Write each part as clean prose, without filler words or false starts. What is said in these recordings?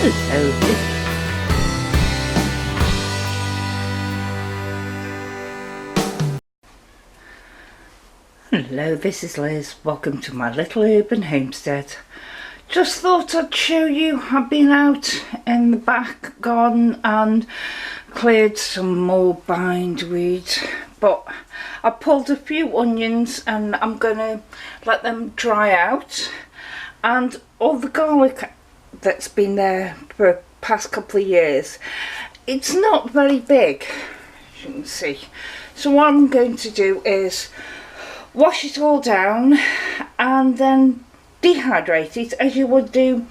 Hello. Hello, this is Liz. Welcome to my little urban homestead. Just thought I'd show you. I've been out in the back garden and cleared some more bindweed, but I pulled a few onions and I'm gonna let them dry out, and all the garlic that's been there for the past couple of years, it's not very big, as you can see. So what I'm going to do is wash it all down and then dehydrate it as you would do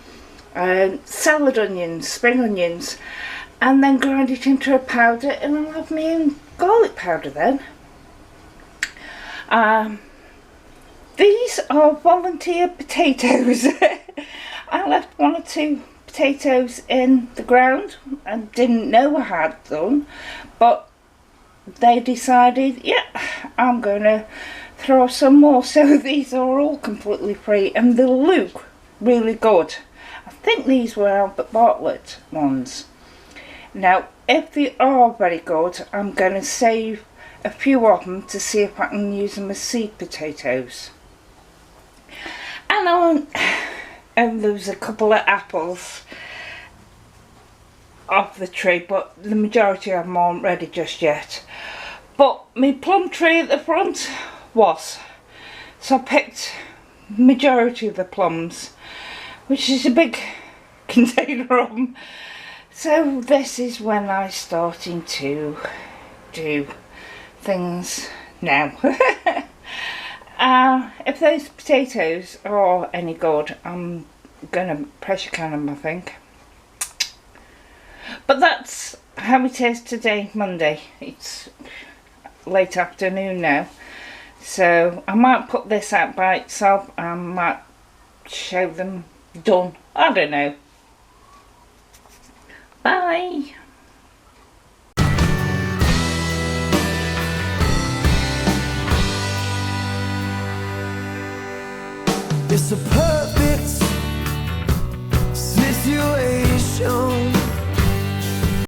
salad onions, spring onions, and then grind it into a powder, and I'll have my own garlic powder then. These are volunteer potatoes. I left one or two potatoes in the ground and didn't know I had them, but they decided, yeah, I'm going to throw some more. So these are all completely free and they look really good. I think these were Albert Bartlett ones. Now if they are very good, I'm going to save a few of them to see if I can use them as seed potatoes. And there was a couple of apples off the tree, but the majority of them aren't ready just yet. But my plum tree at the front was, so I picked majority of the plums, which is a big container of them. So this is when I'm starting to do things now. If those potatoes are any good, I'm gonna pressure can them, I think. But that's how it is today, Monday. It's late afternoon now, so I might put this out by itself. I might show them done. I don't know. Bye. It's a perfect